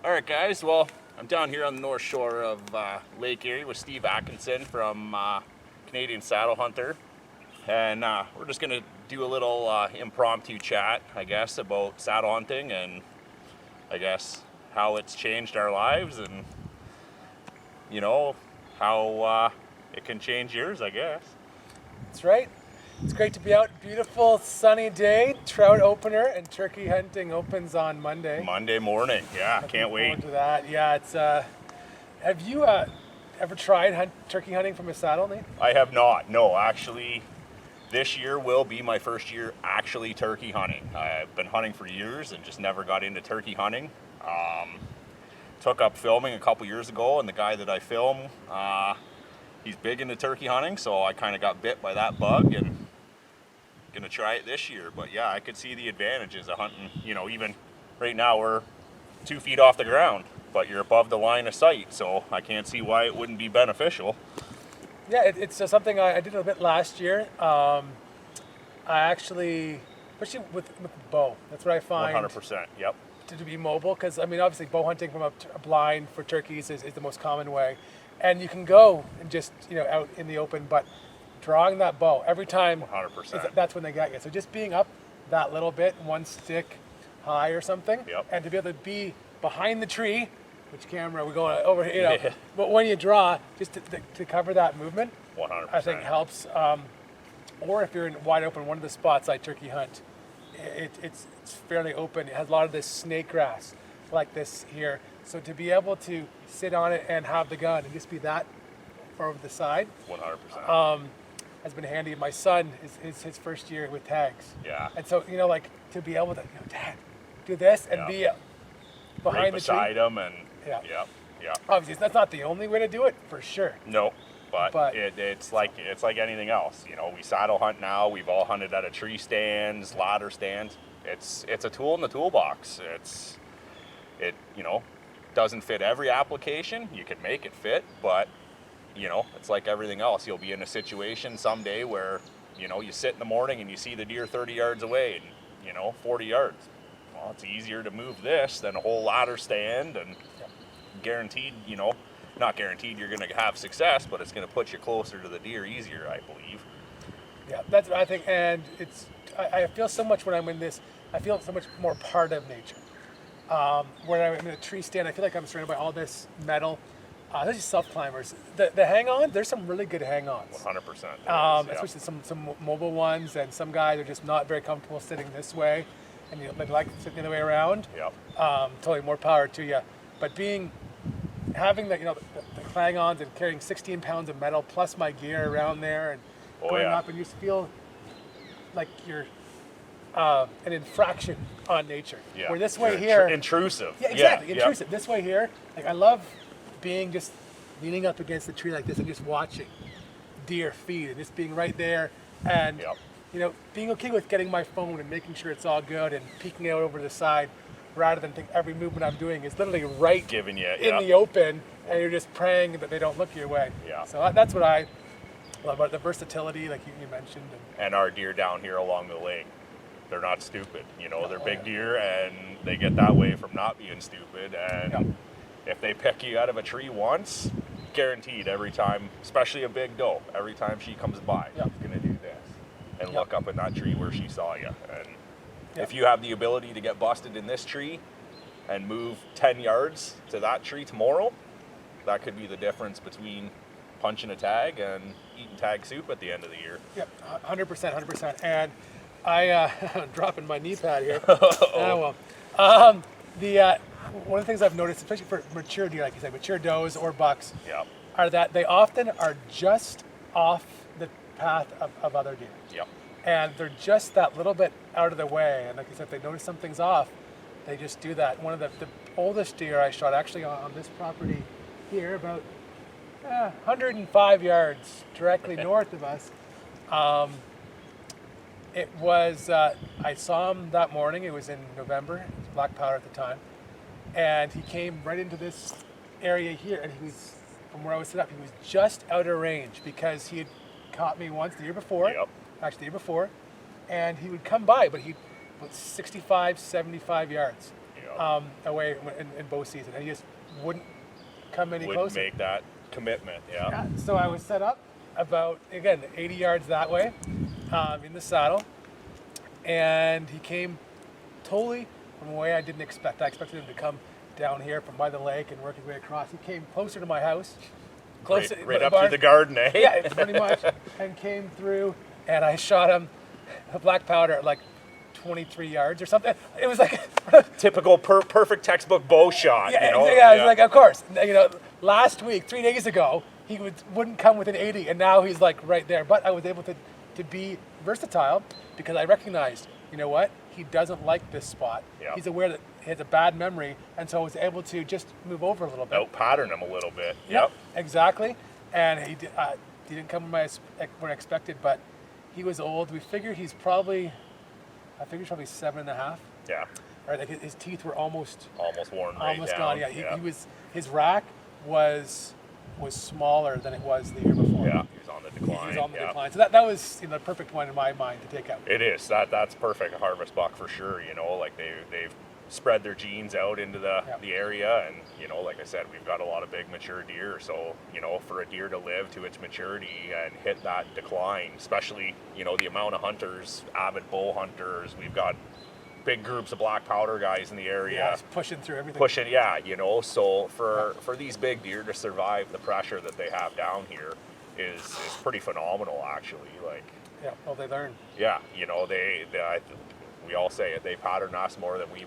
All right, guys. Well, I'm down here on the north shore of Lake Erie with Steve Atkinson from Canadian Saddle Hunter, and we're just gonna do a little impromptu chat, I guess, about saddle hunting and I guess how it's changed our lives and how it can change yours, I guess. That's right. It's great to be out. Beautiful sunny day. Trout opener and turkey hunting opens on Monday. Monday morning. Yeah, can't wait. Looking forward to that. Yeah, it's. Have you ever tried turkey hunting from a saddle, Nate? I have not. No, actually, this year will be my first year actually turkey hunting. I've been hunting for years and just never got into turkey hunting. Took up filming a couple years ago, and the guy that I film, he's big into turkey hunting, so I kind of got bit by that bug and gonna try it this year. But yeah, I could see the advantages of hunting. Even right now we're 2 feet off the ground, but you're above the line of sight, so I can't see why it wouldn't be beneficial. Yeah, it's something I did a bit last year. I actually, especially with the bow, that's what I find. 100%. Yep. To be mobile, because I mean, obviously, bow hunting from a blind for turkeys is the most common way, and you can go and just out in the open, but drawing that bow every time, 100%. That's when they get you. So just being up that little bit, one stick high or something, yep. And to be able to be behind the tree, which camera we're going over here, Yeah. But when you draw, just to cover that movement, 100%. I think helps. Or if you're in wide open, one of the spots I turkey hunt, it's fairly open. It has a lot of this snake grass like this here. So to be able to sit on it and have the gun and just be that far over the side, 100%. Has been handy. My son is his first year with tags. Yeah. And so like to be able to, Dad, do this and be behind right the beside tree. him and Yeah. yeah. Obviously, that's not the only way to do it, for sure. No, but it's like anything else. We saddle hunt now. We've all hunted at a tree stands, ladder stands. It's a tool in the toolbox. It doesn't fit every application. You can make it fit, but it's like everything else. You'll be in a situation someday where you sit in the morning and you see the deer 30 yards away and 40 yards. Well, it's easier to move this than a whole ladder stand, and guaranteed, not guaranteed you're going to have success, but it's going to put you closer to the deer easier, I believe. Yeah, that's what I think, and I feel so much when I'm in this, I feel so much more part of nature. When I'm in a tree stand, I feel like I'm surrounded by all this metal. There's just self-climbers. The hang-on, there's some really good hang-ons. 100%. Especially some mobile ones, and some guys are just not very comfortable sitting this way, and they like sitting the other way around. Yep. Totally more power to you. But having the hang-ons and carrying 16 pounds of metal plus my gear around there and going up, and you just feel like you're an infraction on nature. Yeah. Where this way here, intrusive. Yeah, exactly. Yeah. Intrusive. This way here, like I love being just leaning up against the tree like this and just watching deer feed and just being right there and being okay with getting my phone and making sure it's all good and peeking out over the side rather than think every movement I'm doing is literally right giving you in the open, and you're just praying that they don't look your way. Yeah. So that's what I love about the versatility, like you mentioned. And our deer down here along the lake, they're not stupid. They're big deer, and they get that way from not being stupid. And if they pick you out of a tree once, guaranteed every time, especially a big doe, every time she comes by, she's going to do this and look up in that tree where she saw you. And if you have the ability to get busted in this tree and move 10 yards to that tree tomorrow, that could be the difference between punching a tag and eating tag soup at the end of the year. Yep, 100%. And I'm dropping my knee pad here. One of the things I've noticed, especially for mature deer, like you said, mature does or bucks, are that they often are just off the path of other deer. Yep. And they're just that little bit out of the way. And like you said, if they notice something's off, they just do that. One of the oldest deer I shot actually on this property here, about 105 yards directly north of us. It was, I saw him that morning. It was in November. It was black powder at the time. And he came right into this area here, and he was, from where I was set up, he was just out of range because he had caught me once the year before, actually the year before, and he would come by, but he'd about 65, 75 yards. away in bow season, and he just wouldn't come any Wouldn't closer. make that commitment. Yeah. Yeah, so I was set up about, again, 80 yards that way in the saddle, and he came totally from a way I didn't expect. I expected him to come down here from by the lake and work his way across. He came closer to my house, Right up to the garden, eh? Yeah, pretty much, and came through, and I shot him a black powder at like 23 yards or something. It was like Typical perfect textbook bow shot. yeah, You know? I was like, of course. Last week, 3 days ago, he wouldn't come within 80, and now he's like right there. But I was able to be versatile because I recognized, you know what, he doesn't like this spot. Yeah. He's aware that he has a bad memory, and so I was able to just move over a little bit. Out pattern him a little bit. Yep, exactly. And he didn't come when I expected, but he was old. We figured he's probably 7.5. Yeah. Right, like his teeth were almost Worn right almost down. gone. Yeah, he was, his rack was smaller than it was the year before. Yeah, he was on the decline. He was on the decline. So that was the perfect one in my mind to take out. It is. That's perfect harvest buck for sure. Like they've spread their genes out into the area, and like I said, we've got a lot of big mature deer. So for a deer to live to its maturity and hit that decline, especially the amount of hunters, avid bull hunters, we've got big groups of black powder guys in the area. Yeah, it's pushing through everything. So for these big deer to survive the pressure that they have down here is pretty phenomenal, actually. Like, yeah, well, they learn. yeah, we all say it. They pattern us more than we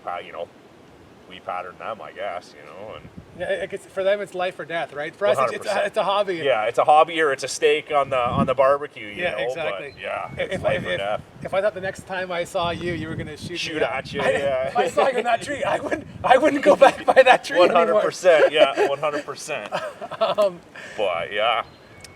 pattern them, I guess. And Yeah, for them it's life or death, right? For us, it's a hobby. yeah, it's a hobby or it's a steak on the barbecue. You know? Exactly. But, yeah, it's life or death. If I thought the next time I saw you, you were going to shoot me At you. Yeah. If I saw you in that tree, I wouldn't go back by that tree anymore. 100%. Yeah, 100%. But yeah.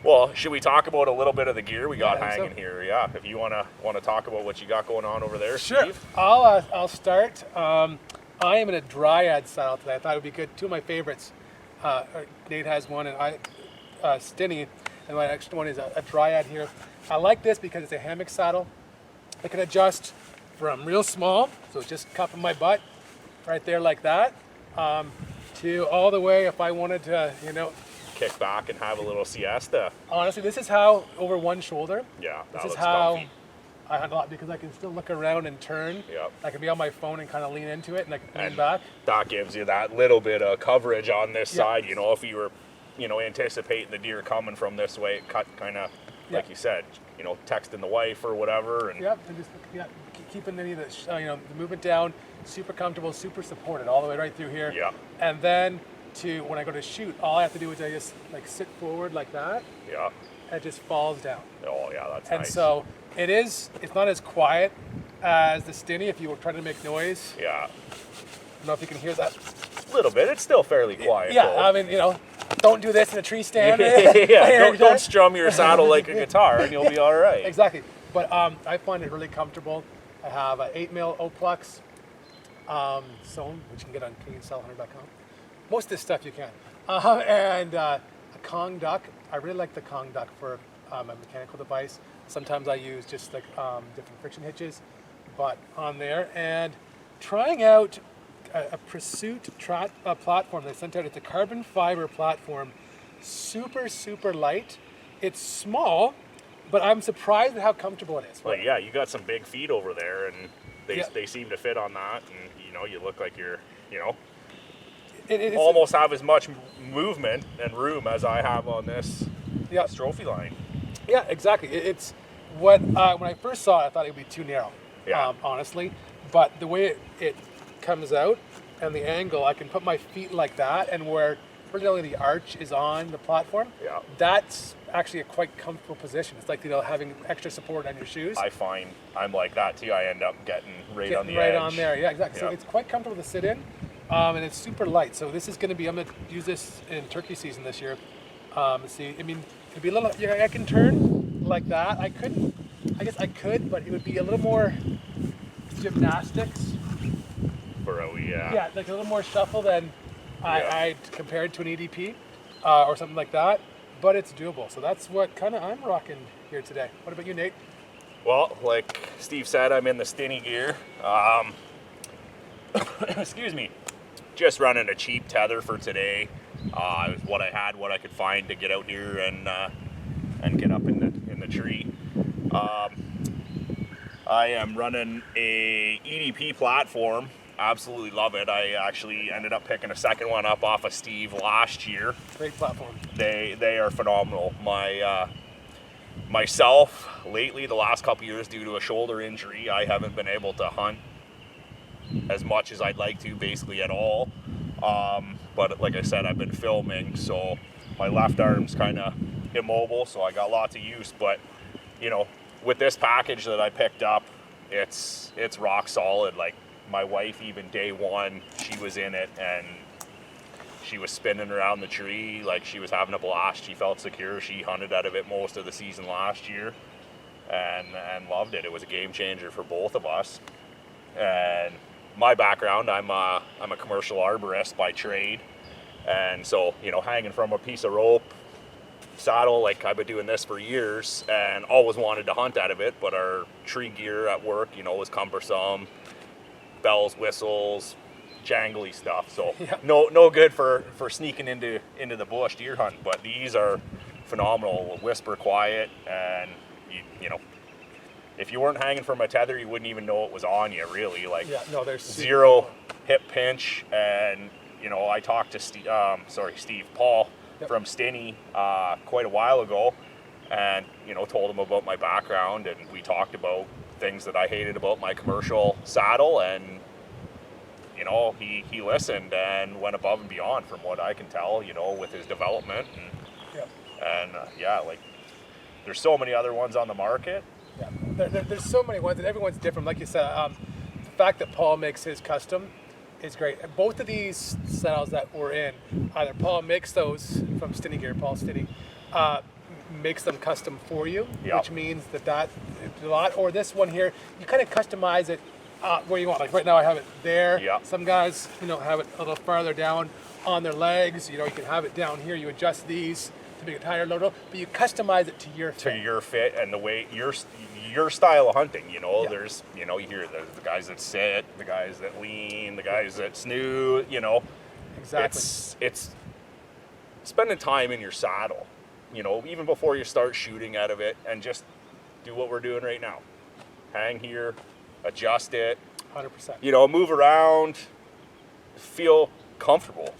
Well, should we talk about a little bit of the gear we got hanging here? Yeah, if you wanna talk about what you got going on over there, sure. Steve. I'll start. I am in a dryad saddle today. I thought it would be good. Two of my favorites. Nate has one, and Stinny, and my next one is a dryad here. I like this because it's a hammock saddle. I can adjust from real small, so just cupping my butt right there like that, to all the way if I wanted to, Kick back and have a little siesta. Honestly, this is how over one shoulder. Yeah, that This is looks how comfy. I hunt a lot because I can still look around and turn. Yep. I can be on my phone and kind of lean into it and I can lean And back. that gives you that little bit of coverage on this Yeah. side. If you were, anticipating the deer coming from this way, it cut kind of, like you said, texting the wife or whatever. And Yep, and just keeping any of the the movement down, super comfortable, super supported all the way right through here. Yeah. And then when I go to shoot, all I have to do is I just sit forward like that. Yeah. And it just falls down. Oh yeah, that's And nice. so it's not as quiet as the Stinny if you were trying to make noise. Yeah. I don't know if you can hear that. A little bit. It's still fairly quiet. Yeah, though. I mean, don't do this in a tree stand. Yeah, don't strum your saddle like a guitar and you'll be all right. Exactly. But I find it really comfortable. I have an 8mm Oplex sewn, which you can get on CanadianSaddleHunter.com. Most of this stuff you can. And a Kong duck. I really like the Kong duck for a mechanical device. Sometimes I use just different friction hitches, but on there. And trying out a Pursuit platform they sent out. It's a carbon fiber platform, super, super light. It's small, but I'm surprised at how comfortable it is. Well, yeah, you got some big feet over there, and they seem to fit on that, and you look like you're, It's almost have as much movement and room as I have on this trophy line. Yeah, exactly. It's what when I first saw it, I thought it would be too narrow. Yeah. Honestly, but the way it comes out and the angle, I can put my feet like that, and where originally the arch is on the platform. Yeah. That's actually a quite comfortable position. It's like having extra support on your shoes. I find I'm like that too. I end up getting right on the right edge. on there. Yeah, exactly. So Yeah. it's quite comfortable to sit in, and it's super light. So this is going to be. I'm going to use this in turkey season this year. See, I mean, it'd be a little. I can turn like that. I guess I could, but it would be a little more gymnastics. Yeah, like a little more shuffle than I compared to an EDP or something like that. But it's doable. So that's what kind of I'm rocking here today. What about you, Nate? Well, like Steve said, I'm in the Stinny gear. excuse me, just running a cheap tether for today. It was what I had, what I could find to get out here and get up in the tree. I am running a EDP platform. Absolutely love it. I actually ended up picking a second one up off of Steve last year. Great platform. They are phenomenal. Myself, lately, the last couple years, due to a shoulder injury, I haven't been able to hunt as much as I'd like to, basically at all. But like I said, I've been filming, so my left arm's kind of immobile, so I got lots of use. But with this package that I picked up, it's rock solid. Like, my wife, even day one, she was in it and she was spinning around the tree like she was having a blast. She felt secure. She hunted out of it most of the season last year and loved it. It was a game changer for both of us. And my background, I'm a commercial arborist by trade, and so hanging from a piece of rope saddle, like, I've been doing this for years and always wanted to hunt out of it, but our tree gear at work was cumbersome. Bells, whistles, jangly stuff, so yeah. no good for sneaking into the bush deer hunt. But these are phenomenal, whisper quiet, and if you weren't hanging from a tether, you wouldn't even know it was on you, really. Like, there's zero hip pinch. And I talked to Steve Paul yep. from Stinney quite a while ago, and told him about my background, and we talked about things that I hated about my commercial saddle, and he listened and went above and beyond, from what I can tell, with his development. And like, there's so many other ones on the market. Yeah, there's so many ones, and everyone's different. Like you said, the fact that Paul makes his custom is great. And both of these saddles that we're in, either Paul makes those from Stinney Gear, Paul Stinney, makes them custom for you, yep. which means that a lot. Or this one here, you kind of customize it where you want. Like right now, I have it there. Yep. Some guys, have it a little farther down on their legs. You can have it down here. You adjust these to make it higher, lower, but you customize it to your fit. To your fit and the way your style of hunting. Yeah. There's you hear the guys that sit, the guys that lean, the guys that snooze. Exactly. It's spending time in your saddle. Even before you start shooting out of it, and just do what we're doing right now. Hang here, adjust it. 100%. Move around, feel comfortable.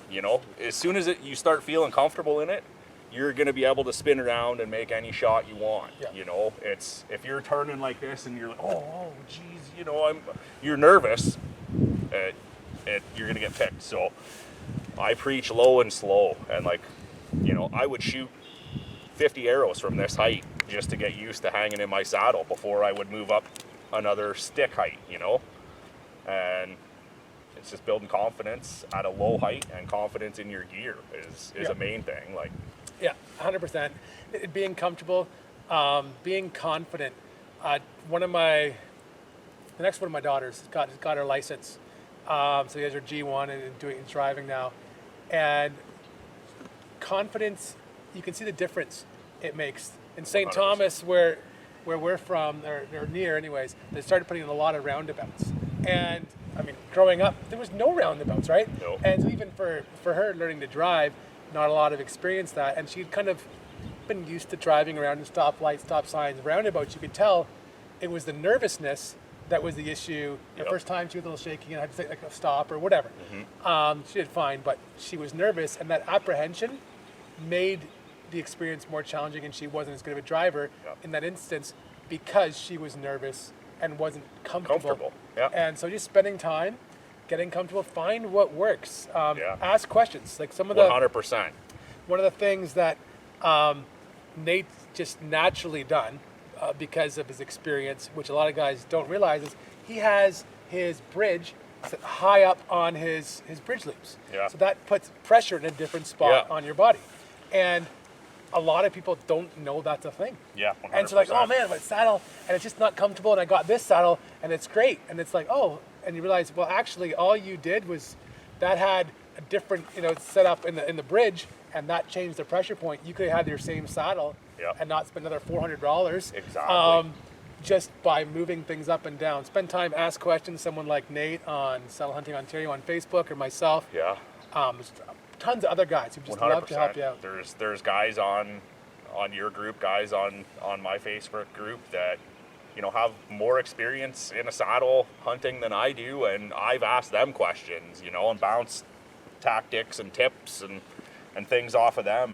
As soon as you start feeling comfortable in it, you're going to be able to spin around and make any shot you want. Yeah. It's, if you're turning like this and you're like, oh geez, you're nervous, you're going to get picked. So I preach low and slow, and I would shoot 50 arrows from this height just to get used to hanging in my saddle before I would move up another stick height, and it's just building confidence at a low height, and confidence in your gear is a main thing. Like, yeah, 100%. Being comfortable, being confident. The next one of my daughters has got her license, so he has her G1 and driving now, and confidence. You can see the difference it makes. In St. 100%. Thomas, where we're from, or near anyways, they started putting in a lot of roundabouts. And I mean, growing up, there was no roundabouts, right? No. And so even for her learning to drive, not a lot of experience that. And she'd kind of been used to driving around in stoplights, stop signs, roundabouts. You could tell it was the nervousness that was the issue. The first time she was a little shaky and I had to say like a stop or whatever. Mm-hmm. She did fine, but she was nervous, and that apprehension made the experience more challenging, and she wasn't as good of a driver in that instance because she was nervous and wasn't comfortable. And so just spending time, getting comfortable, find what works. Ask questions. Like some of the 100%. One of the things that Nate's just naturally done because of his experience, which a lot of guys don't realize, is he has his bridge high up on his bridge loops. Yeah. So that puts pressure in a different spot on your body. And a lot of people don't know that's a thing. Yeah, 100%. And so like, oh man, my saddle, and it's just not comfortable, and I got this saddle, and it's great. And it's like, oh, and you realize, well, actually, all you did was that had a different, set up in the bridge, and that changed the pressure point. You could have had your same saddle and not spend another $400. Exactly. just by moving things up and down. Spend time, ask questions. Someone like Nate on Saddle Hunting Ontario on Facebook, or myself. Yeah. There's tons of other guys who just love to help you out. There's guys on your group, guys on my Facebook group that, you know, have more experience in a saddle hunting than I do, and I've asked them questions, you know, and bounced tactics and tips and things off of them.